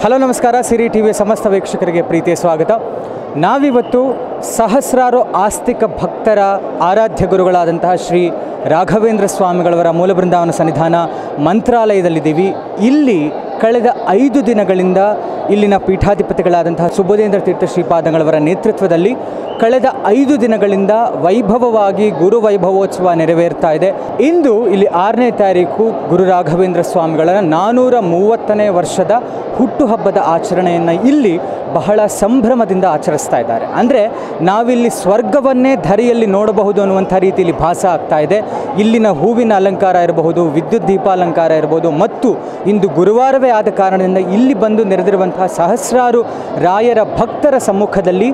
Hello ನಮಸ್ಕಾರ, ಸಿರಿ ಟಿವಿಯ ಸಮಸ್ತ ವೀಕ್ಷಕರಿಗೆ ಪ್ರೀತಿಯ ಸ್ವಾಗತ. ನಾವಿವತ್ತು ಸಹಸ್ರಾರು ಆಸ್ತಿಕ ಭಕ್ತರ ಆರಾಧ್ಯ ಗುರುಗಳಾದಂತಹ ಶ್ರೀ ರಾಘವೇಂದ್ರ ಸ್ವಾಮಿಗಳವರ ಮೂಲ ಬೃಂದಾವನ ಸನ್ನಿಧಾನ ಮಂತ್ರಾಲಯದಲ್ಲಿದ್ದೀವಿ. ಇಲ್ಲಿ ಕಳೆದ 5 ದಿನಗಳಿಂದ ಇಲ್ಲಿನ ಪೀಠಾಧಿಪತಿಗಳಾದಂತಹ ಸುಬೋಧೇಂದ್ರ ತೀರ್ಥ ಶ್ರೀಪಾದಂಗಳವರ ನೇತೃತ್ವದಲ್ಲಿ ಕಳೆದ 5 ದಿನಗಳಿಂದ ವೈಭವವಾಗಿ ಗುರು ವೈಭವೋತ್ಸವ ನೆರವೇರ್ತಾ ಇದೆ. ಇಂದು ಇಲ್ಲಿ 6ನೇ ತಾರೀಕು ಗುರು ರಾಘವೇಂದ್ರ ಸ್ವಾಮಿಗಳ 430ನೇ ವರ್ಷದ ಹುಟ್ಟುಹಬ್ಬದ ಆಚರಣೆಯನ್ನು ಇಲ್ಲಿ ಬಹಳ ಸಂಭ್ರಮದಿಂದ ಆಚರಿಸ್ತಾ ಇದ್ದಾರೆ. ಅಂದರೆ ನಾವಿಲ್ಲಿ ಸ್ವರ್ಗವನ್ನೇ ಧರೆಯಲ್ಲಿ ನೋಡಬಹುದು ಅನ್ನುವಂಥ ರೀತಿಯಲ್ಲಿ ಭಾಸ ಆಗ್ತಾ ಇದೆ. ಇಲ್ಲಿನ ಹೂವಿನ ಅಲಂಕಾರ ಇರಬಹುದು, ವಿದ್ಯುತ್ ದೀಪಾಲಂಕಾರ ಇರಬಹುದು, ಮತ್ತು ಇಂದು ಗುರುವಾರವೇ ಆದ ಕಾರಣದಿಂದ ಇಲ್ಲಿ ಬಂದು ನೆರೆದಿರುವಂತಹ ಸಹಸ್ರಾರು ರಾಯರ ಭಕ್ತರ ಸಮ್ಮುಖದಲ್ಲಿ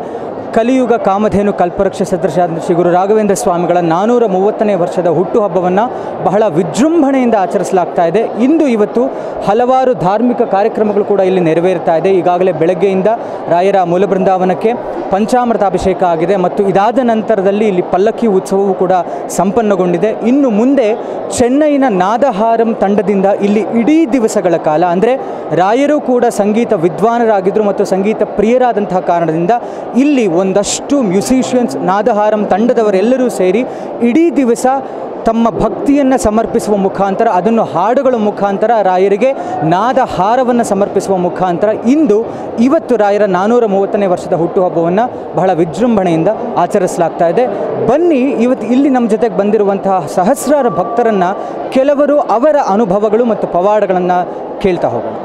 ಕಲಿಯುಗ ಕಾಮಧೇನು ಕಲ್ಪವೃಕ್ಷ ಸದೃಶ ಶ್ರೀ ಗುರು ರಾಘವೇಂದ್ರ ಸ್ವಾಮಿಗಳ 430ನೇ ವರ್ಷದ ಹುಟ್ಟುಹಬ್ಬವನ್ನು ಬಹಳ ವಿಜೃಂಭಣೆಯಿಂದ ಆಚರಿಸಲಾಗ್ತಾ ಇದೆ. ಇವತ್ತು ಹಲವಾರು ಧಾರ್ಮಿಕ ಕಾರ್ಯಕ್ರಮಗಳು ಕೂಡ ಇಲ್ಲಿ ನೆರವೇರ್ತಾ ಇದೆ. ಈಗಾಗಲೇ ಬೆಳಗ್ಗೆಯಿಂದ ರಾಯರ ಮೂಲ ಬೃಂದಾವನಕ್ಕೆ ಪಂಚಾಮೃತಾಭಿಷೇಕ ಆಗಿದೆ ಮತ್ತು ಇದಾದ ನಂತರದಲ್ಲಿ ಇಲ್ಲಿ ಪಲ್ಲಕ್ಕಿ ಉತ್ಸವವೂ ಕೂಡ ಸಂಪನ್ನಗೊಂಡಿದೆ. ಇನ್ನು ಮುಂದೆ ಚೆನ್ನೈನ ನಾದಹಾರಂ ತಂಡದಿಂದ ಇಲ್ಲಿ ಇಡೀ ದಿವಸಗಳ ಕಾಲ, ಅಂದರೆ ರಾಯರು ಕೂಡ ಸಂಗೀತ ವಿದ್ವಾನರಾಗಿದ್ದರು ಮತ್ತು ಸಂಗೀತ ಪ್ರಿಯರಾದಂತಹ ಕಾರಣದಿಂದ ಇಲ್ಲಿ ಒಂದಷ್ಟು ಮ್ಯೂಸಿಷಿಯನ್ಸ್, ನಾದಹಾರಂ ತಂಡದವರೆಲ್ಲರೂ ಸೇರಿ ಇಡೀ ದಿವಸ ತಮ್ಮ ಭಕ್ತಿಯನ್ನು ಸಮರ್ಪಿಸುವ ಮುಖಾಂತರ, ಅದನ್ನು ಹಾಡುಗಳ ಮುಖಾಂತರ ರಾಯರಿಗೆ ನಾದಹಾರವನ್ನು ಸಮರ್ಪಿಸುವ ಮುಖಾಂತರ ಇವತ್ತು ರಾಯರ 430ನೇ ವರ್ಷದ ಹುಟ್ಟುಹಬ್ಬವನ್ನು ಬಹಳ ವಿಜೃಂಭಣೆಯಿಂದ ಆಚರಿಸಲಾಗ್ತಾ ಇದೆ. ಬನ್ನಿ, ಇವತ್ತು ಇಲ್ಲಿ ನಮ್ಮ ಜೊತೆಗೆ ಬಂದಿರುವಂತಹ ಸಹಸ್ರಾರು ಭಕ್ತರನ್ನು ಕೆಲವರು ಅವರ ಅನುಭವಗಳು ಮತ್ತು ಪವಾಡಗಳನ್ನು ಕೇಳ್ತಾ ಹೋಗೋಣ.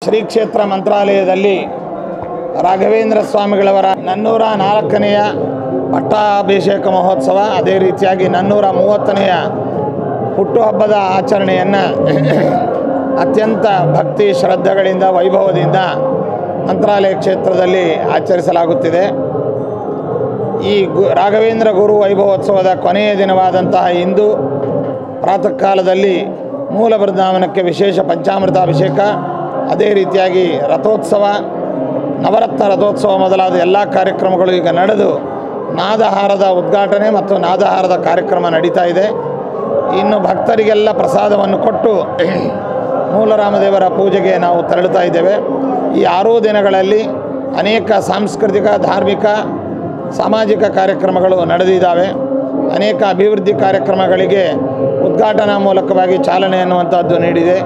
ಶ್ರೀ ಕ್ಷೇತ್ರ ಮಂತ್ರಾಲಯದಲ್ಲಿ ರಾಘವೇಂದ್ರ ಸ್ವಾಮಿಗಳವರ 404ನೆಯ ಪಟ್ಟಾಭಿಷೇಕ ಮಹೋತ್ಸವ, ಅದೇ ರೀತಿಯಾಗಿ 430ನೆಯ ಹುಟ್ಟುಹಬ್ಬದ ಆಚರಣೆಯನ್ನು ಅತ್ಯಂತ ಭಕ್ತಿ ಶ್ರದ್ಧೆಗಳಿಂದ ವೈಭವದಿಂದ ಮಂತ್ರಾಲಯ ಕ್ಷೇತ್ರದಲ್ಲಿ ಆಚರಿಸಲಾಗುತ್ತಿದೆ. ಈ ರಾಘವೇಂದ್ರ ಗುರು ವೈಭವೋತ್ಸವದ ಕೊನೆಯ ದಿನವಾದಂತಹ ಇಂದು ಪ್ರಾತಃ ಕಾಲದಲ್ಲಿ ಮೂಲ ಬೃಂದಾವನಕ್ಕೆ ವಿಶೇಷ ಪಂಚಾಮೃತಾಭಿಷೇಕ, ಅದೇ ರೀತಿಯಾಗಿ ರಥೋತ್ಸವ, ನವರತ್ನ ರಥೋತ್ಸವ ಮೊದಲಾದ ಎಲ್ಲ ಕಾರ್ಯಕ್ರಮಗಳು ಈಗ ನಡೆದು ನಾದಹಾರದ ಉದ್ಘಾಟನೆ ಮತ್ತು ನಾದಹಾರದ ಕಾರ್ಯಕ್ರಮ ನಡೀತಾ ಇದೆ. ಇನ್ನು ಭಕ್ತರಿಗೆಲ್ಲ ಪ್ರಸಾದವನ್ನು ಕೊಟ್ಟು ಮೂಲರಾಮದೇವರ ಪೂಜೆಗೆ ನಾವು ತೆರಳುತ್ತಾ ಇದ್ದೇವೆ. ಈ 6 ದಿನಗಳಲ್ಲಿ ಅನೇಕ ಸಾಂಸ್ಕೃತಿಕ, ಧಾರ್ಮಿಕ, ಸಾಮಾಜಿಕ ಕಾರ್ಯಕ್ರಮಗಳು ನಡೆದಿದ್ದಾವೆ. ಅನೇಕ ಅಭಿವೃದ್ಧಿ ಕಾರ್ಯಕ್ರಮಗಳಿಗೆ ಉದ್ಘಾಟನಾ ಮೂಲಕವಾಗಿ ಚಾಲನೆ ಅನ್ನುವಂಥದ್ದು ನೀಡಿದೆ.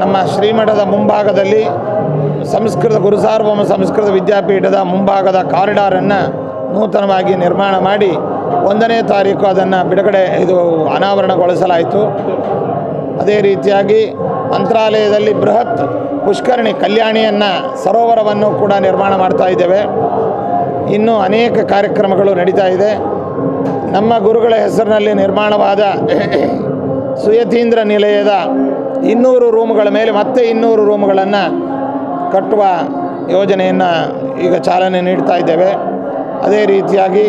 ನಮ್ಮ ಶ್ರೀಮಠದ ಮುಂಭಾಗದಲ್ಲಿ ಸಂಸ್ಕೃತ ಗುರುಸಾರ್ವಭೌಮ ಸಂಸ್ಕೃತ ವಿದ್ಯಾಪೀಠದ ಮುಂಭಾಗದ ಕಾರಿಡಾರನ್ನು ನೂತನವಾಗಿ ನಿರ್ಮಾಣ ಮಾಡಿ 1ನೇ ತಾರೀಕು ಅದನ್ನು ಅನಾವರಣಗೊಳಿಸಲಾಯಿತು. ಅದೇ ರೀತಿಯಾಗಿ ಮಂತ್ರಾಲಯದಲ್ಲಿ ಬೃಹತ್ ಪುಷ್ಕರಣಿ ಕಲ್ಯಾಣಿಯನ್ನು, ಸರೋವರವನ್ನು ಕೂಡ ನಿರ್ಮಾಣ ಮಾಡ್ತಾ ಇದ್ದೇವೆ. ಇನ್ನೂ ಅನೇಕ ಕಾರ್ಯಕ್ರಮಗಳು ನಡೀತಾ ಇದೆ. ನಮ್ಮ ಗುರುಗಳ ಹೆಸರಿನಲ್ಲಿ ನಿರ್ಮಾಣವಾದ ಸುಯತೀಂದ್ರ ನಿಲಯದ 200 ರೂಮುಗಳ ಮೇಲೆ ಮತ್ತೆ 200 ರೂಮುಗಳನ್ನು ಕಟ್ಟುವ ಯೋಜನೆಯನ್ನು ಈಗ ಚಾಲನೆ ನೀಡ್ತಾ ಇದ್ದೇವೆ. ಅದೇ ರೀತಿಯಾಗಿ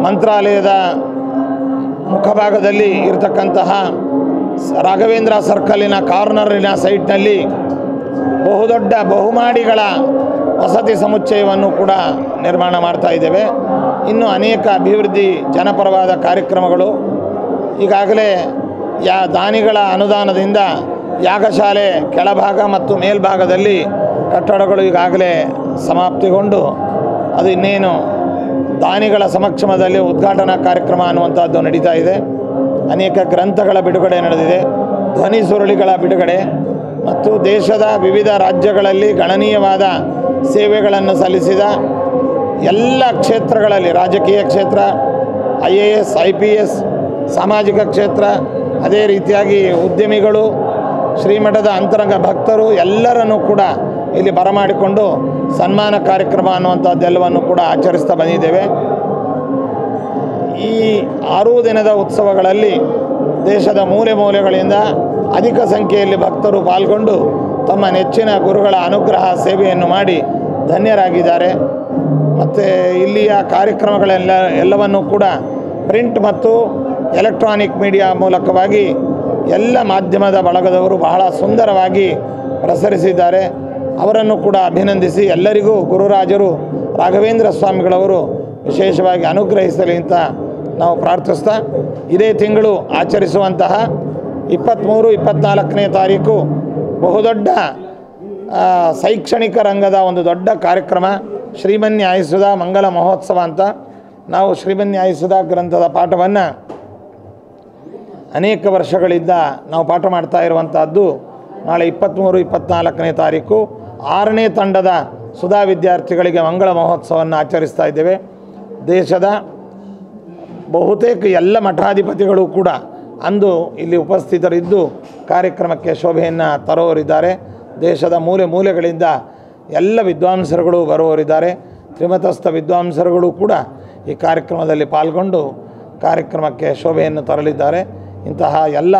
ಮಂತ್ರಾಲಯದ ಮುಖಭಾಗದಲ್ಲಿ ಇರತಕ್ಕಂತಹ ರಾಘವೇಂದ್ರ ಸರ್ಕಲಿನ ಕಾರ್ನರಿನ ಸೈಟ್ನಲ್ಲಿ ಬಹುದೊಡ್ಡ ಬಹುಮಾಡಿಗಳ ವಸತಿ ಸಮುಚ್ಚಯವನ್ನು ಕೂಡ ನಿರ್ಮಾಣ ಮಾಡ್ತಾ ಇದ್ದೇವೆ. ಇನ್ನು ಅನೇಕ ಅಭಿವೃದ್ಧಿ ಜನಪರವಾದ ಕಾರ್ಯಕ್ರಮಗಳು ಈಗಾಗಲೇ ದಾನಿಗಳ ಅನುದಾನದಿಂದ ಯಾಗಶಾಲೆ ಕೆಳಭಾಗ ಮತ್ತು ಮೇಲ್ಭಾಗದಲ್ಲಿ ಕಟ್ಟಡಗಳು ಈಗಾಗಲೇ ಸಮಾಪ್ತಿಗೊಂಡು ಅದು ಇನ್ನೇನು ದಾನಿಗಳ ಸಮಕ್ಷಮದಲ್ಲಿ ಉದ್ಘಾಟನಾ ಕಾರ್ಯಕ್ರಮ ಅನ್ನುವಂಥದ್ದು ನಡೀತಾ ಇದೆ. ಅನೇಕ ಗ್ರಂಥಗಳ ಬಿಡುಗಡೆ ನಡೆದಿದೆ, ಧ್ವನಿ ಸುರುಳಿಗಳ ಬಿಡುಗಡೆ ಮತ್ತು ದೇಶದ ವಿವಿಧ ರಾಜ್ಯಗಳಲ್ಲಿ ಗಣನೀಯವಾದ ಸೇವೆಗಳನ್ನು ಸಲ್ಲಿಸಿದ ಎಲ್ಲ ಕ್ಷೇತ್ರಗಳಲ್ಲಿ ರಾಜಕೀಯ ಕ್ಷೇತ್ರ, IAS, IPS, ಸಾಮಾಜಿಕ ಕ್ಷೇತ್ರ, ಅದೇ ರೀತಿಯಾಗಿ ಉದ್ಯಮಿಗಳು, ಶ್ರೀಮಠದ ಅಂತರಂಗ ಭಕ್ತರು ಎಲ್ಲರನ್ನೂ ಕೂಡ ಇಲ್ಲಿ ಬರಮಾಡಿಕೊಂಡು ಸನ್ಮಾನ ಕಾರ್ಯಕ್ರಮ ಅನ್ನುವಂಥದ್ದೆಲ್ಲವನ್ನು ಕೂಡ ಆಚರಿಸ್ತಾ ಬಂದಿದ್ದೇವೆ. ಈ 6 ದಿನದ ಉತ್ಸವಗಳಲ್ಲಿ ದೇಶದ ಮೂಲೆ ಮೂಲೆಗಳಿಂದ ಅಧಿಕ ಸಂಖ್ಯೆಯಲ್ಲಿ ಭಕ್ತರು ಪಾಲ್ಗೊಂಡು ತಮ್ಮ ನೆಚ್ಚಿನ ಗುರುಗಳ ಅನುಗ್ರಹ ಸೇವೆಯನ್ನು ಮಾಡಿ ಧನ್ಯರಾಗಿದ್ದಾರೆ. ಮತ್ತು ಇಲ್ಲಿಯ ಎಲ್ಲವನ್ನೂ ಕೂಡ ಪ್ರಿಂಟ್ ಮತ್ತು ಎಲೆಕ್ಟ್ರಾನಿಕ್ ಮೀಡಿಯಾ ಮೂಲಕವಾಗಿ ಎಲ್ಲ ಮಾಧ್ಯಮದ ಬಳಗದವರು ಬಹಳ ಸುಂದರವಾಗಿ ಪ್ರಸರಿಸಿದ್ದಾರೆ. ಅವರನ್ನು ಕೂಡ ಅಭಿನಂದಿಸಿ ಎಲ್ಲರಿಗೂ ಗುರುರಾಜರು ರಾಘವೇಂದ್ರ ಸ್ವಾಮಿಗಳವರು ವಿಶೇಷವಾಗಿ ಅನುಗ್ರಹಿಸಲಿ ಅಂತ ನಾವು ಪ್ರಾರ್ಥಿಸ್ತಾ, ಇದೇ ತಿಂಗಳು ಆಚರಿಸುವಂತಹ 23-24ನೇ ತಾರೀಕು ಬಹುದೊಡ್ಡ ಶೈಕ್ಷಣಿಕ ರಂಗದ ಒಂದು ದೊಡ್ಡ ಕಾರ್ಯಕ್ರಮ ಶ್ರೀಮನ್ಯಾಯಸುಧ ಮಂಗಲ ಮಹೋತ್ಸವ ಅಂತ. ನಾವು ಶ್ರೀಮನ್ಯಾಯಸುಧ ಗ್ರಂಥದ ಪಾಠವನ್ನು ಅನೇಕ ವರ್ಷಗಳಿಂದ ನಾವು ಪಾಠ ಮಾಡ್ತಾ ಇರುವಂಥದ್ದು. ನಾಳೆ 23-24ನೇ ತಾರೀಕು 6ನೇ ತಂಡದ ಸುಧಾ ವಿದ್ಯಾರ್ಥಿಗಳಿಗೆ ಮಂಗಳ ಮಹೋತ್ಸವವನ್ನು ಆಚರಿಸ್ತಾ ಇದ್ದೇವೆ. ದೇಶದ ಬಹುತೇಕ ಎಲ್ಲ ಮಠಾಧಿಪತಿಗಳು ಕೂಡ ಅಂದು ಇಲ್ಲಿ ಉಪಸ್ಥಿತರಿದ್ದು ಕಾರ್ಯಕ್ರಮಕ್ಕೆ ಶೋಭೆಯನ್ನು ತರುವವರಿದ್ದಾರೆ. ದೇಶದ ಮೂಲೆ ಮೂಲೆಗಳಿಂದ ಎಲ್ಲ ವಿದ್ವಾಂಸರುಗಳು ಬರುವವರಿದ್ದಾರೆ. ತ್ರಿಮತಸ್ಥ ವಿದ್ವಾಂಸರುಗಳು ಕೂಡ ಈ ಕಾರ್ಯಕ್ರಮದಲ್ಲಿ ಪಾಲ್ಗೊಂಡು ಕಾರ್ಯಕ್ರಮಕ್ಕೆ ಶೋಭೆಯನ್ನು ತರಲಿದ್ದಾರೆ. ಇಂತಹ ಎಲ್ಲ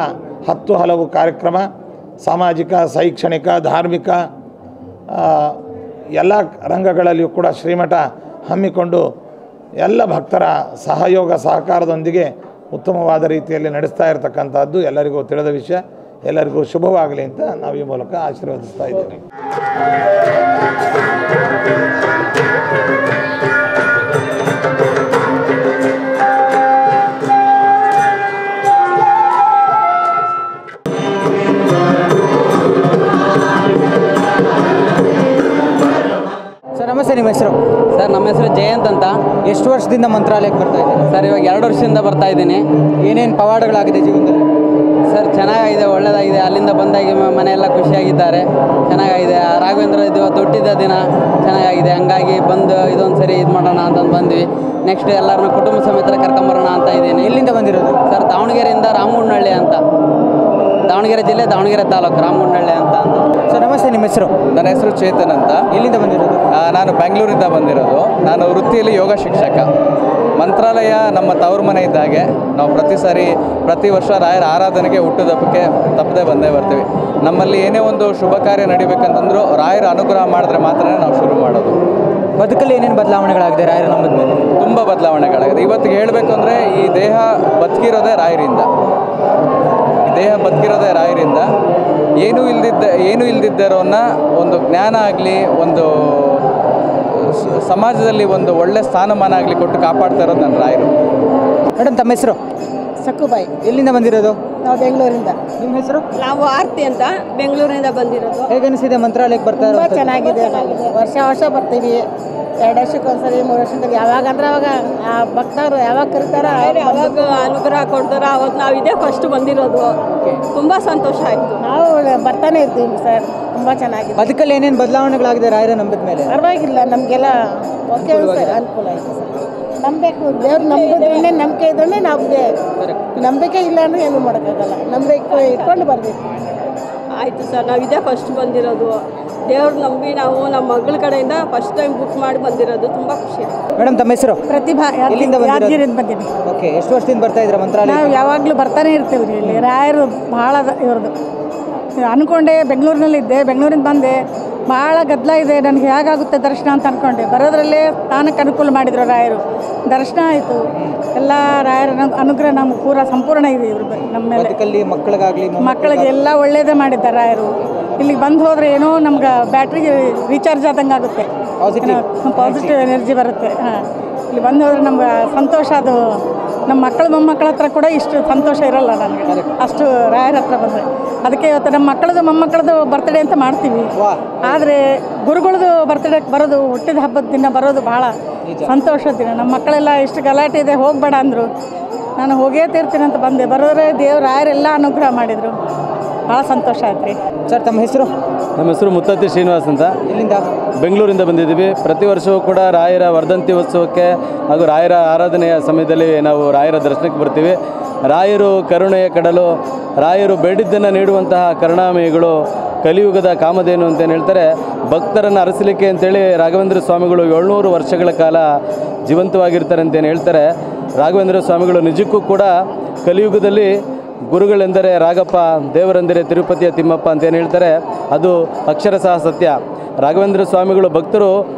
10 ಹಲವು ಕಾರ್ಯಕ್ರಮ ಸಾಮಾಜಿಕ, ಶೈಕ್ಷಣಿಕ, ಧಾರ್ಮಿಕ ಎಲ್ಲ ರಂಗಗಳಲ್ಲಿಯೂ ಕೂಡ ಶ್ರೀಮಠ ಹಮ್ಮಿಕೊಂಡು ಎಲ್ಲ ಭಕ್ತರ ಸಹಯೋಗ ಸಹಕಾರದೊಂದಿಗೆ ಉತ್ತಮವಾದ ರೀತಿಯಲ್ಲಿ ನಡೆಸ್ತಾ ಇರತಕ್ಕಂಥದ್ದು ಎಲ್ಲರಿಗೂ ತಿಳಿದ ವಿಷಯ. ಎಲ್ಲರಿಗೂ ಶುಭವಾಗಲಿ ಅಂತ ನಾವು ಈ ಮೂಲಕ ಆಶೀರ್ವದಿಸ್ತಾ ಇದ್ದೇವೆ. ನಮಸ್ತೆ, ನಿಮ್ಮ ಹೆಸರು? ಸರ್, ನಮ್ಮ ಹೆಸರು ಜಯಂತ್ ಅಂತ. ಎಷ್ಟು ವರ್ಷದಿಂದ ಮಂತ್ರಾಲಯಕ್ಕೆ ಬರ್ತಾ ಇದ್ದೀನಿ? ಸರ್, ಇವಾಗ 2 ವರ್ಷದಿಂದ ಬರ್ತಾ ಇದ್ದೀನಿ. ಏನೇನು ಪವಾಡಗಳಾಗಿದೆ ಜೀವನದಲ್ಲಿ? ಸರ್, ಚೆನ್ನಾಗಿದೆ, ಒಳ್ಳೆಯದಾಗಿದೆ. ಅಲ್ಲಿಂದ ಬಂದಾಗಿ ಮನೆಯೆಲ್ಲ ಖುಷಿಯಾಗಿದ್ದಾರೆ. ಚೆನ್ನಾಗಿದೆ. ರಾಘವೇಂದ್ರ ಇವತ್ತು ಹುಟ್ಟಿದ ದಿನ ಚೆನ್ನಾಗಿದೆ. ಹಂಗಾಗಿ ಬಂದು ಇದೊಂದು ಸರಿ ಇದು ಮಾಡೋಣ ಅಂತಂದು ಬಂದ್ವಿ. ನೆಕ್ಸ್ಟ್ ಎಲ್ಲರನ್ನ ಕುಟುಂಬ ಸಮೇತ ಕರ್ಕೊಂಬರೋಣ ಅಂತ ಇದ್ದೀನಿ. ಎಲ್ಲಿಂದ ಬಂದಿರೋದು? ಸರ್, ದಾವಣಗೆರೆಯಿಂದ ರಾಮಗುಂಡಹಳ್ಳಿ ಅಂತ. ದಾವಣಗೆರೆ ಜಿಲ್ಲೆ, ದಾವಣಗೆರೆ ತಾಲೂಕು, ರಾಮಗುಂಡಹಳ್ಳಿ ಅಂತ. ಸರ್ ನಮಸ್ತೆ, ನಿಮ್ಮ ಹೆಸರು? ನನ್ನ ಹೆಸರು ಚೇತನ್ ಅಂತ. ಎಲ್ಲಿಂದ ಬಂದಿರೋದು? ನಾನು ಬೆಂಗಳೂರಿಂದ ಬಂದಿರೋದು. ನಾನು ವೃತ್ತಿಯಲ್ಲಿ ಯೋಗ ಶಿಕ್ಷಕ. ಮಂತ್ರಾಲಯ ನಮ್ಮ ತವರು ಮನೆ ಇದ್ದಾಗೆ. ನಾವು ಪ್ರತಿ ವರ್ಷ ರಾಯರ ಆರಾಧನೆಗೆ ಹುಟ್ಟುದಬ್ಬಕ್ಕೆ ತಪ್ಪದೆ ಬಂದೇ ಬರ್ತೀವಿ. ನಮ್ಮಲ್ಲಿ ಏನೇ ಒಂದು ಶುಭ ಕಾರ್ಯ ನಡಿಬೇಕಂತಂದ್ರೂ ರಾಯರ ಅನುಗ್ರಹ ಮಾಡಿದ್ರೆ ಮಾತ್ರ ನಾವು ಶುರು ಮಾಡೋದು. ಬದುಕಲ್ಲಿ ಏನೇನು ಬದಲಾವಣೆಗಳಾಗಿದೆ ರಾಯರ ನಂಬಿದ ಮೇಲೆ? ತುಂಬ ಬದಲಾವಣೆಗಳಾಗಿದೆ. ಇವತ್ತಿಗೆ ಹೇಳಬೇಕು ಅಂದರೆ ಈ ದೇಹ ಬದುಕಿರೋದೇ ರಾಯರಿಂದ. ಏನೂ ಇಲ್ದಿದ್ದರೋನ್ನ ಒಂದು ಜ್ಞಾನ ಆಗಲಿ, ಒಂದು ಸಮಾಜದಲ್ಲಿ ಒಂದು ಒಳ್ಳೆ ಸ್ಥಾನಮಾನ ಆಗಲಿ ಕೊಟ್ಟು ಕಾಪಾಡ್ತಾ ಇರೋದು ನನ್ನ ರಾಯರು. ಮೇಡಮ್, ತಮ್ಮ ಹೆಸರು? ಸಕ್ಕುಬಾಯಿ. ಎಲ್ಲಿಂದ ಬಂದಿರೋದು? ನಾವು ಬೆಂಗಳೂರಿಂದ. ನಿಮ್ಮ ಹೆಸರು? ನಾವು ಆರ್ತಿ ಅಂತ, ಬೆಂಗಳೂರಿಂದ ಬಂದಿರೋದು. ಹೇಗನಿಸಿದೆ ಮಂತ್ರಾಲಯಕ್ಕೆ ಬರ್ತಾ ತುಂಬ ಇರೋದು? ಚೆನ್ನಾಗಿದೆ. ವರ್ಷ ಬರ್ತೀವಿ. 2 ವರ್ಷಕ್ಕೊಂದ್ಸರಿ, 3 ವರ್ಷಕ್ಕೆ ಯಾವಾಗ ಅಂದ್ರೆ ಅವಾಗ ಆ ಭಕ್ತರು ಯಾವಾಗ ಕರೀತಾರೋ ಯಾವಾಗ ಅನುಗ್ರಹ ಕೊಡ್ತಾರೋ ಅವಾಗ ನಾವು ಇದೇ ಫಸ್ಟ್ ಬಂದಿರೋದು. ತುಂಬ ಸಂತೋಷ ಆಯಿತು. ನಾವು ಬರ್ತಾನೆ ಇರ್ತೀವಿ ಸರ್. ತುಂಬ ಚೆನ್ನಾಗಿದೆ. ಬದುಕಲ್ಲಿ ಏನೇನು ಬದಲಾವಣೆಗಳಾಗಿದೆ ರಾಯರ ನಂಬಿದ ಮೇಲೆ? ಪರವಾಗಿಲ್ಲ, ನಮಗೆಲ್ಲ ಓಕೆ ಸರ್, ಅನುಕೂಲ ಆಯಿತು ಸರ್. ನಂಬೇಕು, ದೇವ್ರು ನಂಬಿದ್ರೇ, ನಂಬಿಕೆ ಇದ್ರೆ ನಮಗೆ. ನಂಬಿಕೆ ಇಲ್ಲ ಅಂದರೆ ಏನೂ ಮಾಡೋಕ್ಕಾಗಲ್ಲ. ನಂಬಿಕೆ ಇಟ್ಕೊಂಡು ಬರಬೇಕು. ಆಯಿತು ಸರ್, ನಾವು ಇದೇ ಫಸ್ಟ್ ಬಂದಿರೋದು. ದೇವ್ರು ನಂಬಿ ನಾವು ನಮ್ಮ ಮಗಳ ಕಡೆಯಿಂದ ಫಸ್ಟ್ ಟೈಮ್ ಬುಕ್ ಮಾಡಿ ಬಂದಿರೋದು. ತುಂಬ ಖುಷಿ ಆಯಿತು. ಮೇಡಮ್, ತಮ್ಮ ಹೆಸರು? ಪ್ರತಿಭಾ. ಎಲ್ಲಿಂದ ಯಾದಗಿರಿಯಿಂದ ಬಂದೀನಿ. ಓಕೆ, ಎಷ್ಟು ವರ್ಷದಿಂದ ಬರ್ತಾ ಇದ್ದೀರಾ ಮಂತ್ರಾಲಯ? ನಾವು ಯಾವಾಗಲೂ ಬರ್ತಾನೆ ಇರ್ತೀವಿ ರೀ. ಇಲ್ಲಿ ರಾಯರು ಭಾಳ ಇವ್ರದ್ದು ಅಂದ್ಕೊಂಡೆ ಬೆಂಗಳೂರಿನಲ್ಲಿದ್ದೆ, ಬೆಂಗಳೂರಿಂದ ಬಂದೆ. ಭಾಳ ಗದ್ದಲ ಇದೆ, ನನಗೆ ಹೇಗಾಗುತ್ತೆ ದರ್ಶನ ಅಂತ ಅಂದ್ಕೊಂಡೆ. ಬರೋದ್ರಲ್ಲೇ ಸ್ಥಾನಕ್ಕೆ ಅನುಕೂಲ ಮಾಡಿದರು ರಾಯರು. ದರ್ಶನ ಆಯಿತು. ಎಲ್ಲ ರಾಯರ ಅನುಗ್ರಹ ನಮ್ಗೆ ಸಂಪೂರ್ಣ ಇದೆ ಇವ್ರ ನಮ್ಮ ಮೇಲೆ. ಮಕ್ಕಳಿಗೆ ಎಲ್ಲ ಒಳ್ಳೇದೇ ಮಾಡಿದ್ದಾರೆ ರಾಯರು. ಇಲ್ಲಿಗೆ ಬಂದು ಹೋದರೆ ಏನೋ ನಮ್ಗೆ ಬ್ಯಾಟ್ರಿಗೆ ರೀಚಾರ್ಜ್ ಆದಂಗೆ ಆಗುತ್ತೆ, ಪಾಸಿಟಿವ್ ಎನರ್ಜಿ ಬರುತ್ತೆ. ಹಾಂ, ಇಲ್ಲಿ ಬಂದು ಹೋದ್ರೆ ನಮ್ಗೆ ಸಂತೋಷ. ಅದು ನಮ್ಮ ಮೊಮ್ಮಕ್ಕಳ ಹತ್ರ ಕೂಡ ಇಷ್ಟು ಸಂತೋಷ ಇರೋಲ್ಲ ನನಗೆ, ಅಷ್ಟು ರಾಯರ ಹತ್ರ ಬಂದರೆ. ಅದಕ್ಕೆ ಇವತ್ತು ನಮ್ಮ ಮಕ್ಕಳದು ಮೊಮ್ಮಕ್ಕಳದು ಬರ್ತಡೇ ಅಂತ ಮಾಡ್ತೀವಿ. ಆದರೆ ಗುರುಗಳದು ಬರ್ತಡೇ ಬರೋದು, ಹುಟ್ಟಿದ ಹಬ್ಬದ ದಿನ ಬರೋದು ಭಾಳ ಸಂತೋಷದ ದಿನ. ನಮ್ಮ ಮಕ್ಕಳೆಲ್ಲ ಇಷ್ಟು ಗಲಾಟೆ ಇದೆ ಹೋಗಬೇಡ ಅಂದರು. ನಾನು ಹೋಗೇ ತೀರ್ತೀನಿ ಅಂತ ಬಂದೆ. ಬರೋದ್ರೆ ರಾಯರೆಲ್ಲ ಅನುಗ್ರಹ ಮಾಡಿದರು. ಭಾಳ ಸಂತೋಷ ಆಯ್ತು ರೀ. ಸರ್, ತಮ್ಮ ಹೆಸರು? ನಮ್ಮ ಹೆಸರು ಮುತ್ತತ್ತಿ ಶ್ರೀನಿವಾಸ್ ಅಂತ. ಎಲ್ಲಿಂದ? ಬೆಂಗಳೂರಿಂದ ಬಂದಿದ್ದೀವಿ. ಪ್ರತಿ ವರ್ಷವೂ ಕೂಡ ರಾಯರ ವರ್ಧಂತಿ ಉತ್ಸವಕ್ಕೆ ಹಾಗೂ ರಾಯರ ಆರಾಧನೆಯ ಸಮಯದಲ್ಲಿ ನಾವು ರಾಯರ ದರ್ಶನಕ್ಕೆ ಬರ್ತೀವಿ. ರಾಯರು ಕರುಣೆಯ ಕಡಲು, ರಾಯರು ಬೇಡಿದ್ದನ್ನು ನೀಡುವಂತಹ ಕರುಣಾಮಯಿಗಳು, ಕಲಿಯುಗದ ಕಾಮಧೇನು ಅಂತೇನು ಹೇಳ್ತಾರೆ. ಭಕ್ತರನ್ನು ಅರಸಲಿಕ್ಕೆ ಅಂತೇಳಿ ರಾಘವೇಂದ್ರ ಸ್ವಾಮಿಗಳು 700 ವರ್ಷಗಳ ಕಾಲ ಜೀವಂತವಾಗಿರ್ತಾರೆ ಅಂತೇನು ಹೇಳ್ತಾರೆ. ರಾಘವೇಂದ್ರ ಸ್ವಾಮಿಗಳು ನಿಜಕ್ಕೂ ಕೂಡ ಕಲಿಯುಗದಲ್ಲಿ ಗುರುಗಳೆಂದರೆ ರಾಗಪ್ಪ, ದೇವರೆಂದರೆ ತಿರುಪತಿಯ ತಿಮ್ಮಪ್ಪ ಅಂತೇನು ಹೇಳ್ತಾರೆ. ಅದು ಅಕ್ಷರಶಃ ಸತ್ಯ. ರಾಘವೇಂದ್ರ ಸ್ವಾಮಿಗಳು ಭಕ್ತರು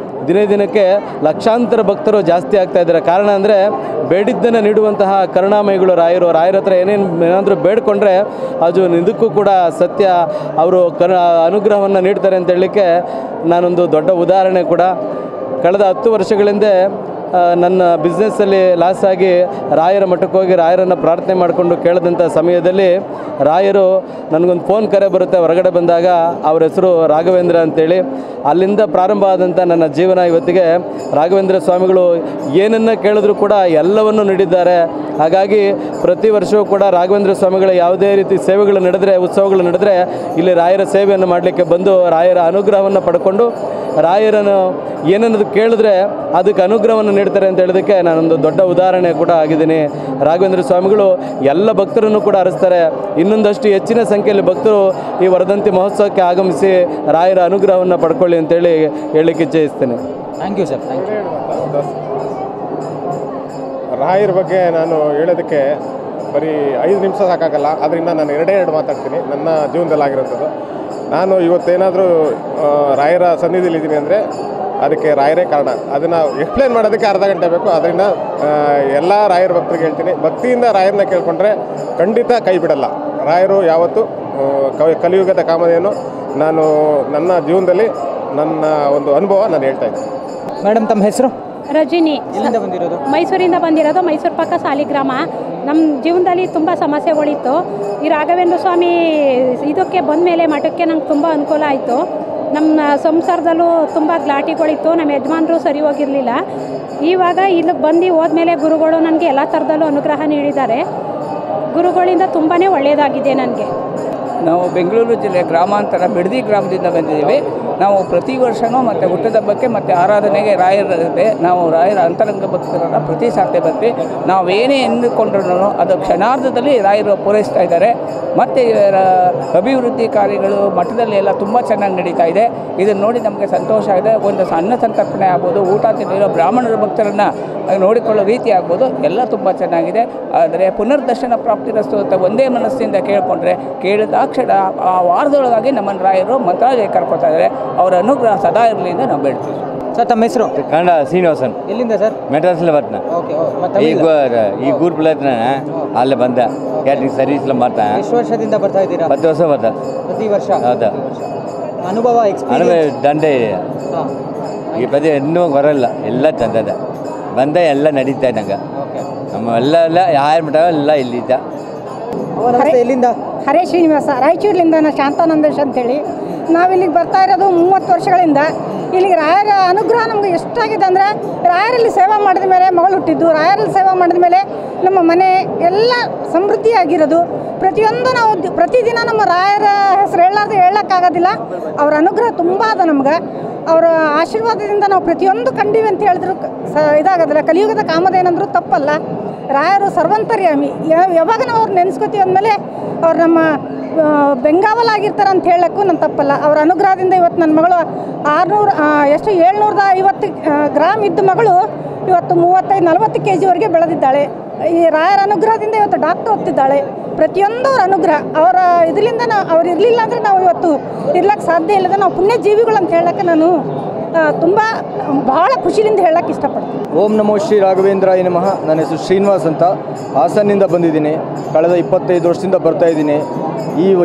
ದಿನೇ ದಿನಕ್ಕೆ ಲಕ್ಷಾಂತರ ಭಕ್ತರು ಜಾಸ್ತಿ ಆಗ್ತಾ ಇದ್ದಾರೆ. ಕಾರಣ ಅಂದರೆ ಬೇಡಿದ್ದನ್ನು ನೀಡುವಂತಹ ಕರುಣಾಮಯಿಗಳು ರಾಯರು. ರಾಯರ ಹತ್ರ ಏನಾದರೂ ಬೇಡ್ಕೊಂಡ್ರೆ ಅದು ಇದಕ್ಕೂ ಕೂಡ ಸತ್ಯ. ಅವರು ಅನುಗ್ರಹವನ್ನು ನೀಡ್ತಾರೆ ಅಂತ ಹೇಳಲಿಕ್ಕೆ ನಾನೊಂದು ದೊಡ್ಡ ಉದಾಹರಣೆ ಕೂಡ. ಕಳೆದ 10 ವರ್ಷಗಳಿಂದ ನನ್ನ ಬಿಸ್ನೆಸ್ಸಲ್ಲಿ ಲಾಸ್ ಆಗಿ ರಾಯರ ಮಠಕ್ಕೆ ಹೋಗಿ ರಾಯರನ್ನು ಪ್ರಾರ್ಥನೆ ಮಾಡಿಕೊಂಡು ಕೇಳಿದಂಥ ಸಮಯದಲ್ಲಿ ರಾಯರು ನನಗೊಂದು ಫೋನ್ ಕರೆ ಬರುತ್ತೆ ಹೊರಗಡೆ ಬಂದಾಗ. ಅವ್ರ ಹೆಸರು ರಾಘವೇಂದ್ರ ಅಂತೇಳಿ. ಅಲ್ಲಿಂದ ಪ್ರಾರಂಭ ಆದಂಥ ನನ್ನ ಜೀವನ ಇವತ್ತಿಗೆ ರಾಘವೇಂದ್ರ ಸ್ವಾಮಿಗಳು ಏನನ್ನು ಕೇಳಿದ್ರು ಕೂಡ ಎಲ್ಲವನ್ನು ನೀಡಿದ್ದಾರೆ. ಹಾಗಾಗಿ ಪ್ರತಿ ವರ್ಷವೂ ಕೂಡ ರಾಘವೇಂದ್ರ ಸ್ವಾಮಿಗಳ ಯಾವುದೇ ರೀತಿ ಸೇವೆಗಳು ನಡೆದರೆ, ಉತ್ಸವಗಳು ನಡೆದರೆ ಇಲ್ಲಿ ರಾಯರ ಸೇವೆಯನ್ನು ಮಾಡಲಿಕ್ಕೆ ಬಂದು ರಾಯರ ಅನುಗ್ರಹವನ್ನು ಪಡ್ಕೊಂಡು ರಾಯರನ್ನು ಏನನ್ನದು ಕೇಳಿದ್ರೆ ಅದಕ್ಕೆ ಅನುಗ್ರಹವನ್ನು ನೀಡ್ತಾರೆ ಅಂತ ಹೇಳೋದಕ್ಕೆ ನಾನೊಂದು ದೊಡ್ಡ ಉದಾಹರಣೆ ಕೂಡ ಆಗಿದ್ದೀನಿ. ರಾಘವೇಂದ್ರ ಸ್ವಾಮಿಗಳು ಎಲ್ಲ ಭಕ್ತರನ್ನು ಕೂಡ ಹರಿಸ್ತಾರೆ. ಇನ್ನೊಂದಷ್ಟು ಹೆಚ್ಚಿನ ಸಂಖ್ಯೆಯಲ್ಲಿ ಭಕ್ತರು ಈ ವರ್ಧಂತಿ ಮಹೋತ್ಸವಕ್ಕೆ ಆಗಮಿಸಿ ರಾಯರ ಅನುಗ್ರಹವನ್ನು ಪಡ್ಕೊಳ್ಳಿ ಅಂತೇಳಿ ಹೇಳಲಿಕ್ಕೆ ಇಚ್ಛಿಸ್ತೇನೆ. Thank you sir. Thank you. ರಾಯರ ಬಗ್ಗೆ ನಾನು ಹೇಳೋದಕ್ಕೆ ಬರೀ 5 ನಿಮಿಷ ಸಾಕಾಗಲ್ಲ. ಅದರಿಂದ ನಾನು 2 ಮಾತಾಡ್ತೀನಿ ನನ್ನ ಜೀವನದಲ್ಲಾಗಿರೋಂಥದ್ದು. ನಾನು ಇವತ್ತೇನಾದರೂ ರಾಯರ ಸನ್ನಿಧಿಲಿದ್ದೀನಿ ಅಂದರೆ ಅದಕ್ಕೆ ರಾಯರೇ ಕಾರಣ. ಅದನ್ನು ಎಕ್ಸ್ಪ್ಲೇನ್ ಮಾಡೋದಕ್ಕೆ ಅರ್ಧ ಗಂಟೆ ಬೇಕು. ಅದರಿಂದ ಎಲ್ಲ ರಾಯರ ಭಕ್ತರಿಗೆ ಹೇಳ್ತೀನಿ, ಭಕ್ತಿಯಿಂದ ರಾಯರನ್ನ ಕೇಳಿಕೊಂಡ್ರೆ ಖಂಡಿತ ಕೈ ಬಿಡಲ್ಲ. ರಾಯರು ಯಾವತ್ತೂ ಕಲಿಯುಗದ ಕಾಮಧೇನು. ನಾನು ನನ್ನ ಜೀವನದಲ್ಲಿ ನನ್ನ ಒಂದು ಅನುಭವ ನಾನು ಹೇಳ್ತಾ ಇದ್ದೀನಿ. ಮೇಡಮ್, ತಮ್ಮ ಹೆಸರು? ರಜಿನಿ. ಎಲ್ಲಿಂದ ಬಂದಿರೋದು? ಮೈಸೂರಿಂದ ಬಂದಿರೋದು. ಮೈಸೂರು ಪಕ್ಕ ಸಾಲಿಗ್ರಾಮ. ನಮ್ಮ ಜೀವನದಲ್ಲಿ ತುಂಬ ಸಮಸ್ಯೆಗಳಿತ್ತು. ಈ ರಾಘವೇಂದ್ರ ಸ್ವಾಮಿ ಇದಕ್ಕೆ ಬಂದ ಮೇಲೆ ಮಠಕ್ಕೆ ನಂಗೆ ತುಂಬ ಅನುಕೂಲ ಆಯಿತು. ನಮ್ಮ ಸಂಸಾರದಲ್ಲೂ ತುಂಬ ಗ್ಲಾಟಿಗಳಿತ್ತು. ನಮ್ಮ ಯಜಮಾನರು ಸರಿ ಹೋಗಿರಲಿಲ್ಲ. ಇವಾಗ ಇಲ್ಲಿಗೆ ಬಂದು ಹೋದ್ಮೇಲೆ ಗುರುಗಳು ನನಗೆ ಎಲ್ಲ ಥರದಲ್ಲೂ ಅನುಗ್ರಹ ನೀಡಿದ್ದಾರೆ. ಗುರುಗಳಿಂದ ತುಂಬಾ ಒಳ್ಳೆಯದಾಗಿದೆ ನನಗೆ. ನಾವು ಬೆಂಗಳೂರು ಜಿಲ್ಲೆ ಗ್ರಾಮಾಂತರ ಬಿಡದಿ ಗ್ರಾಮದಿಂದ ಬಂದಿದ್ದೀವಿ. ನಾವು ಪ್ರತಿ ವರ್ಷವೂ ಮತ್ತು ಹುಟ್ಟಿದಬ್ಬಕ್ಕೆ ಮತ್ತು ಆರಾಧನೆಗೆ ರಾಯರದೆ ನಾವು ರಾಯರ ಅಂತರಂಗ ಭಕ್ತರನ್ನು ಪ್ರತಿ ಸಾರ್ತಿ ಬರ್ತೀವಿ. ನಾವೇನೇ ಎಂದುಕೊಂಡ್ರೂ ಅದು ಕ್ಷಣಾರ್ಧದಲ್ಲಿ ರಾಯರು ಪೂರೈಸ್ತಾ ಇದ್ದಾರೆ. ಮತ್ತು ಅಭಿವೃದ್ಧಿ ಕಾರ್ಯಗಳು ಮಠದಲ್ಲಿ ಎಲ್ಲ ತುಂಬ ಚೆನ್ನಾಗಿ ನಡೀತಾ ಇದೆ. ಇದನ್ನು ನೋಡಿ ನಮಗೆ ಸಂತೋಷ ಇದೆ. ಒಂದು ಅನ್ನ ಸಂತರ್ಪಣೆ ಆಗ್ಬೋದು, ಊಟ ತಿನ್ನೋ ಬ್ರಾಹ್ಮಣರ ಭಕ್ತರನ್ನು ನೋಡಿಕೊಳ್ಳೋ ರೀತಿ ಆಗ್ಬೋದು, ಎಲ್ಲ ತುಂಬ ಚೆನ್ನಾಗಿದೆ. ಆದರೆ ಪುನರ್ದರ್ಶನ ಪ್ರಾಪ್ತಿರಸ್ತು ಅಂತ ಒಂದೇ ಮನಸ್ಸಿಂದ ಕೇಳಿಕೊಂಡ್ರೆ ಕೇಳಿದಾಕ್ಷಣ ಆ ವಾರದೊಳಗಾಗಿ ನಮ್ಮನ್ನು ರಾಯರು ಮಂತ್ರಾಲಯ ಕರ್ಕೊತಾ ಇದ್ದಾರೆ. ಅವರ ಅನುಗ್ರಹ ಸದಾ ಇರಲಿ ಅಂತ ನಾವು ಬೇಡ್ತೀವಿ. ಸರ್, ತಮ್ಮ ಹೆಸರು? ಕನ್ನಡ ಶ್ರೀನಿವಾಸನ್. ಎಲ್ಲಿಂದ ಸರ್? ಮೆಡ್ರಾಸಲ್ಲಿ ಬರ್ತಾನೆ. ಈ ಗೂರ್ಪಲ್ಲಿ ಅಲ್ಲೇ ಬಂದ ಕ್ಯಾಟ್ರಿಂಗ್ ಸರ್ವಿಸ್ಲ ಮಾಡ್ತಾನೆ. ಎಷ್ಟು ವರ್ಷದಿಂದ ಬರ್ತಾ ಇದ್ದೀರಾ? 10 ವರ್ಷ ಬರ್ತಾ. ಪ್ರತಿ ವರ್ಷ? ಹೌದಾ. ಅನುಭವ ದಂಡೆ ಇದೆ. ಈ ಪದ ಇನ್ನೂ ಬರಲ್ಲ, ಎಲ್ಲ ಚಂದದ ಬಂದ ಎಲ್ಲ ನಡೀತಾ ನಂಗೆ. ನಮ್ಮ ಎಲ್ಲ ಯಾರು ಮಠ ಎಲ್ಲ ಇಲ್ಲಿದ್ದ. ಎಲ್ಲಿಂದ? ಹರೇ ಶ್ರೀನಿವಾಸ, ರಾಯಚೂರಿನಿಂದ. ನಾನು ಶಾಂತಾನಂದೇಶ್ ಅಂತೇಳಿ. ನಾವಿಲ್ಲಿಗೆ ಬರ್ತಾ ಇರೋದು 30 ವರ್ಷಗಳಿಂದ. ಇಲ್ಲಿಗೆ ರಾಯರ ಅನುಗ್ರಹ ನಮಗೆ ಎಷ್ಟಾಗಿದೆ ಅಂದರೆ, ರಾಯರಲ್ಲಿ ಸೇವೆ ಮಾಡಿದ ಮೇಲೆ ಮಗಳು ಹುಟ್ಟಿದ್ದು, ರಾಯರಲ್ಲಿ ಸೇವೆ ಮಾಡಿದ ಮೇಲೆ ನಮ್ಮ ಮನೆ ಎಲ್ಲ ಸಮೃದ್ಧಿಯಾಗಿರೋದು. ಪ್ರತಿಯೊಂದು ನಾವು ಪ್ರತಿದಿನ ನಮ್ಮ ರಾಯರ ಹೆಸರು ಹೇಳೋಕ್ಕಾಗೋದಿಲ್ಲ. ಅವರ ಅನುಗ್ರಹ ತುಂಬ ಅದ ನಮ್ಗೆ. ಅವರ ಆಶೀರ್ವಾದದಿಂದ ನಾವು ಪ್ರತಿಯೊಂದು ಕಂಡೀವಿ ಅಂತ ಹೇಳಿದ್ರು ಇದಾಗೋದಿಲ್ಲ. ಕಲಿಯುಗದ ಕಾಮಧೇನಂದ್ರೂ ತಪ್ಪಲ್ಲ. ರಾಯರು ಸರ್ವಂತರ್ಯಾಮಿ. ಯಾವಾಗ ನಾವು ಅವ್ರು ನೆನೆಸ್ಕೋತೀವಿ ಅಂದಮೇಲೆ ಅವ್ರು ನಮ್ಮ ಬೆಂಗಾವಲಾಗಿರ್ತಾರೆ ಅಂತ ಹೇಳೋಕ್ಕೂ ನನ್ನ ತಪ್ಪಲ್ಲ. ಅವರ ಅನುಗ್ರಹದಿಂದ ಇವತ್ತು ನನ್ನ ಮಗಳು 750 ಗ್ರಾಮ್ ಇದ್ದ ಮಗಳು ಇವತ್ತು 35-40 kg ವರೆಗೆ ಬೆಳೆದಿದ್ದಾಳೆ. ಈ ರಾಯರ ಅನುಗ್ರಹದಿಂದ ಇವತ್ತು ಡಾಕ್ಟರ್ ಓದ್ತಿದ್ದಾಳೆ. ಪ್ರತಿಯೊಂದು ಅವ್ರ ಅನುಗ್ರಹ, ಅವರ ಇದರಿಂದ ಅವ್ರು ಇರಲಿಲ್ಲ ಅಂದರೆ ನಾವು ಇವತ್ತು ಇರ್ಲಿಕ್ಕೆ ಸಾಧ್ಯ ಇಲ್ಲದ ನಾವು ಪುಣ್ಯ ಜೀವಿಗಳು ಅಂತ ಹೇಳೋಕ್ಕೆ ನಾನು ತುಂಬ ಬಹಳ ಖುಷಿಯಿಂದ ಹೇಳೋಕ್ಕೆ ಇಷ್ಟಪಡ್ತೀನಿ. ಓಂ ನಮೋ ಶ್ರೀ ರಾಘವೇಂದ್ರಾಯ ನಮಃ. ನನ್ನ ಹೆಸರು ಶ್ರೀನಿವಾಸ್ ಅಂತ, ಹಾಸನ್ನಿಂದ ಬಂದಿದ್ದೀನಿ. ಕಳೆದ 25 ವರ್ಷದಿಂದ ಬರ್ತಾಯಿದ್ದೀನಿ.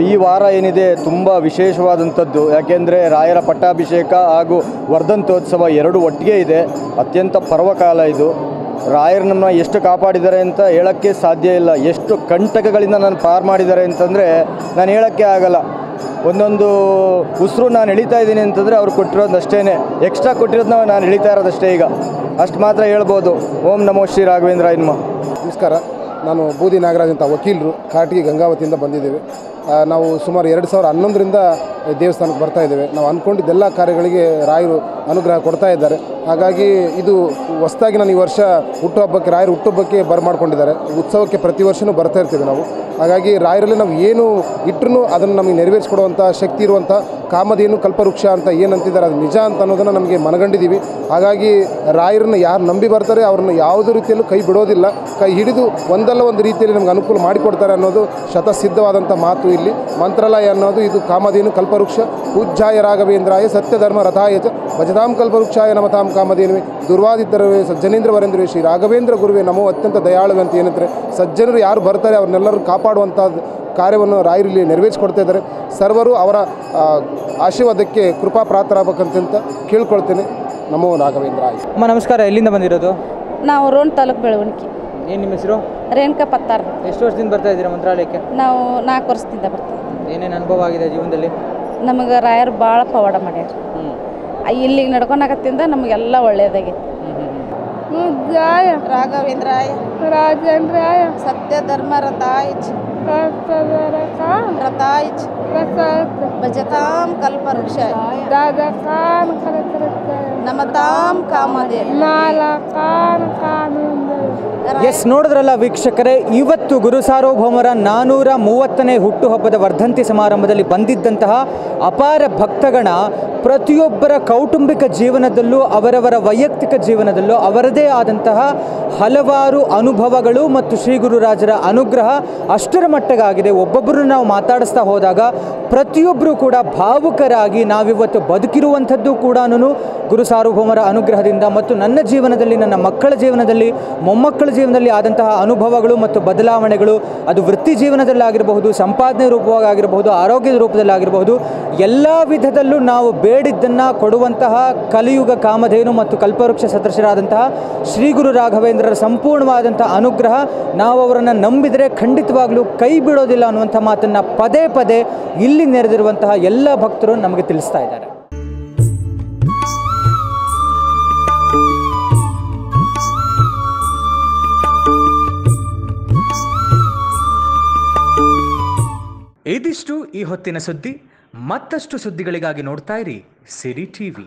ಈ ವಾರ ಏನಿದೆ ತುಂಬ ವಿಶೇಷವಾದಂಥದ್ದು. ಯಾಕೆಂದರೆ ರಾಯರ ಪಟ್ಟಾಭಿಷೇಕ ಹಾಗೂ ವರ್ಧಂತ್ಯೋತ್ಸವ ಎರಡೂ ಒಟ್ಟಿಗೆ ಇದೆ. ಅತ್ಯಂತ ಪರ್ವಕಾಲ ಇದು. ರಾಯರನ್ನ ಎಷ್ಟು ಕಾಪಾಡಿದ್ದಾರೆ ಅಂತ ಹೇಳೋಕ್ಕೆ ಸಾಧ್ಯ ಇಲ್ಲ. ಎಷ್ಟು ಕಂಟಕಗಳಿಂದ ನಾನು ಪಾರು ಮಾಡಿದ್ದಾರೆ ಅಂತಂದರೆ ನಾನು ಹೇಳೋಕ್ಕೆ ಆಗಲ್ಲ. ಒಂದೊಂದು ಉಸಿರು ನಾನು ಎಳಿತಾ ಇದ್ದೀನಿ ಅಂತಂದರೆ ಅವ್ರು ಕೊಟ್ಟಿರೋದು ಅಷ್ಟೇ, ಎಕ್ಸ್ಟ್ರಾ ಕೊಟ್ಟಿರೋದನ್ನ ನಾನು ಎಳಿತಾ ಇರೋದಷ್ಟೇ. ಈಗ ಅಷ್ಟು ಮಾತ್ರ ಹೇಳ್ಬೋದು. ಓಂ ನಮೋ ಶ್ರೀ ರಾಘವೇಂದ್ರಾಯ ನಮಃ. ನಮಸ್ಕಾರ. ನಾನು ಬೂದಿ ನಾಗರಾಜ್ ಅಂತ ವಕೀಲರು, ಕಾರಟಗಿ ಗಂಗಾವತಿಯಿಂದ ಬಂದಿದ್ದೇವೆ. ನಾವು ಸುಮಾರು 2011ರಿಂದ ದೇವಸ್ಥಾನಕ್ಕೆ ಬರ್ತಾ ಇದ್ದೇವೆ. ನಾವು ಅಂದ್ಕೊಂಡಿದ್ದೆಲ್ಲ ಕಾರ್ಯಗಳಿಗೆ ರಾಯರು ಅನುಗ್ರಹ ಕೊಡ್ತಾ ಇದ್ದಾರೆ. ಹಾಗಾಗಿ ಇದು ಹೊಸದಾಗಿ ನಾನು ಈ ವರ್ಷ ಹುಟ್ಟುಹಬ್ಬಕ್ಕೆ, ರಾಯರು ಹುಟ್ಟುಹಬ್ಬಕ್ಕೆ ಬರಮಾಡ್ಕೊಂಡಿದ್ದಾರೆ. ಉತ್ಸವಕ್ಕೆ ಪ್ರತಿ ವರ್ಷವೂ ಬರ್ತಾ ಇರ್ತೀವಿ ನಾವು. ಹಾಗಾಗಿ ರಾಯರಲ್ಲಿ ನಾವು ಏನು ಇಟ್ಟರೂ ಅದನ್ನು ನಮಗೆ ನೆರವೇರಿಸ್ಕೊಡುವಂಥ ಶಕ್ತಿ ಇರುವಂಥ ಕಾಮಧೇನು ಕಲ್ಪವೃಕ್ಷ ಅಂತ ಏನಂತಿದ್ದಾರೆ ಅದು ನಿಜ ಅಂತ ಅನ್ನೋದನ್ನು ನಮಗೆ ಮನಗಂಡಿದ್ದೀವಿ. ಹಾಗಾಗಿ ರಾಯರನ್ನು ಯಾರು ನಂಬಿ ಬರ್ತಾರೆ ಅವ್ರನ್ನ ಯಾವುದೇ ರೀತಿಯಲ್ಲೂ ಕೈ ಬಿಡೋದಿಲ್ಲ. ಕೈ ಹಿಡಿದು ಒಂದಲ್ಲ ಒಂದು ರೀತಿಯಲ್ಲಿ ನಮ್ಗೆ ಅನುಕೂಲ ಮಾಡಿಕೊಡ್ತಾರೆ ಅನ್ನೋದು ಶತಸಿದ್ಧವಾದಂಥ ಮಾತು. ಇಲ್ಲಿ ಮಂತ್ರಾಲಯ ಅನ್ನೋದು ಇದು ಕಾಮಧೇನು ಕಲ್ಪವೃಕ್ಷ. ಪೂಜ್ಯಾಯ ರಾಘವೇಂದ್ರಾಯ ಸತ್ಯಧರ್ಮ ರಥಾಯ ಚ ಭಜತಾಂ ಕಲ್ಪವೃಕ್ಷಾಯ ನಮತಾಂ ಕಾಮಧೇನುವೆ ದುರ್ವಾದಿತರವೇ ಸಜ್ಜನೇಂದ್ರ ವರೇಂದ್ರವೇ ಶ್ರೀ ರಾಘವೇಂದ್ರ ಗುರುವೇ ನಮೋ ಅತ್ಯಂತ ದಯಾಳುವೆ ಅಂತ ಏನಂತಾರೆ. ಸಜ್ಜನರು ಯಾರು ಬರ್ತಾರೆ ಅವ್ರನ್ನೆಲ್ಲರೂ ಕಾಪಾಡುವಂಥ ಕಾರ್ಯವನ್ನು ರಾಯರಲ್ಲಿ ನೆರವೇರಿಸಿಕೊಡ್ತಾ ಇದ್ದಾರೆ. ಸರ್ವರು ಅವರ ಆಶೀರ್ವಾದಕ್ಕೆ ಕೃಪಾ ಪ್ರಾರ್ಥರಾಗಬೇಕಂತ ಕೇಳ್ಕೊಳ್ತೇನೆ. ನಮೋ ರಾಘವೇಂದ್ರಾಯ. ಅಮ್ಮ ನಮಸ್ಕಾರ. ಎಲ್ಲಿಂದ ಬಂದಿರೋದು? ನಾವು ರೋಣ ತಾಲೂಕು ಬೆಳವಣಿಗೆ. ಏನು ನಿಮ್ಮ ಹೆಸರು? ರೇಣುಕಾ ಪತ್ತಾರ್. ಎಷ್ಟು ವರ್ಷದಿಂದ ಬರ್ತಾ ಇದ್ದೀರಾ ಮಂತ್ರಾಲಯಕ್ಕೆ? ನಾವು 4 ವರ್ಷದಿಂದ ಬರ್ತೀವಿ. ಏನೇನು ಅನುಭವ ಆಗಿದೆ ಜೀವನದಲ್ಲಿ? ನಮಗೆ ರಾಯರು ಭಾಳ ಪವಾಡ ಮಾಡ್ಯಾರ. ಇಲ್ಲಿಗೆ ನಡ್ಕೊಂಡಾಗತ್ತಿಂದ ನಮಗೆಲ್ಲ ಒಳ್ಳೆಯದಾಗೈತಿ. ಜಯ ರಾಘವೇಂದ್ರಾಯ ರಾಜೇಂದ್ರಾಯ ಸತ್ಯಧರ್ಮ ರಥಾಯ ಭಜತಾಂ ಕಲ್ಪವೃಕ್ಷಾಯ ನಮತಾಂ ಕಾಮಧೇನು. ಎಸ್, ನೋಡಿದ್ರಲ್ಲ ವೀಕ್ಷಕರೇ, ಇವತ್ತು ಗುರು ಸಾರ್ವಭೌಮರ 430ನೇ ಹುಟ್ಟುಹಬ್ಬದ ವರ್ಧಂತಿ ಸಮಾರಂಭದಲ್ಲಿ ಬಂದಿದ್ದಂತಹ ಅಪಾರ ಭಕ್ತಗಣ ಪ್ರತಿಯೊಬ್ಬರ ಕೌಟುಂಬಿಕ ಜೀವನದಲ್ಲೂ ಅವರವರ ವೈಯಕ್ತಿಕ ಜೀವನದಲ್ಲೂ ಅವರದೇ ಆದಂತಹ ಹಲವಾರು ಅನುಭವಗಳು ಮತ್ತು ಶ್ರೀ ಗುರುರಾಜರ ಅನುಗ್ರಹ ಅಷ್ಟರ ಮಟ್ಟಗಾಗಿದೆ. ಒಬ್ಬೊಬ್ಬರು ನಾವು ಮಾತಾಡಿಸ್ತಾ ಹೋದಾಗ ಪ್ರತಿಯೊಬ್ಬರು ಕೂಡ ಭಾವುಕರಾಗಿ ನಾವಿವತ್ತು ಬದುಕಿರುವಂಥದ್ದು ಕೂಡ ಗುರು ಸಾರ್ವಭೌಮರ ಅನುಗ್ರಹದಿಂದ ಮತ್ತು ನನ್ನ ಜೀವನದಲ್ಲಿ, ನನ್ನ ಮಕ್ಕಳ ಜೀವನದಲ್ಲಿ, ಮೊಮ್ಮಕ್ಕಳ ಜೀವನದಲ್ಲಿ ಆದಂತಹ ಅನುಭವಗಳು ಮತ್ತು ಬದಲಾವಣೆಗಳು, ಅದು ವೃತ್ತಿ ಜೀವನದಲ್ಲಾಗಿರಬಹುದು, ಸಂಪಾದನೆ ರೂಪವಾಗಿರಬಹುದು, ಆರೋಗ್ಯದ ರೂಪದಲ್ಲಾಗಿರಬಹುದು, ಎಲ್ಲ ವಿಧದಲ್ಲೂ ನಾವು ಬೇಡಿದ್ದನ್ನು ಕೊಡುವಂತಹ ಕಲಿಯುಗ ಕಾಮಧೇನು ಮತ್ತು ಕಲ್ಪವೃಕ್ಷ ಸದೃಶರಾದಂತಹ ಶ್ರೀ ಗುರು ರಾಘವೇಂದ್ರರ ಸಂಪೂರ್ಣವಾದಂಥ ಅನುಗ್ರಹ ನಾವು ಅವರನ್ನು ನಂಬಿದರೆ ಖಂಡಿತವಾಗ್ಲೂ ಕೈ ಬಿಡೋದಿಲ್ಲ ಅನ್ನುವಂಥ ಮಾತನ್ನು ಪದೇ ಪದೇ ಇಲ್ಲಿ ನೆರೆದಿರುವಂತಹ ಎಲ್ಲ ಭಕ್ತರು ನಮಗೆ ತಿಳಿಸ್ತಾ ಇದ್ದಾರೆ. ಇದಿಷ್ಟು ಈ ಹೊತ್ತಿನ ಸುದ್ದಿ. ಮತ್ತಷ್ಟು ಸುದ್ದಿಗಳಿಗಾಗಿ ನೋಡ್ತಾ ಇರಿ ಸಿರಿ ಟಿವಿ.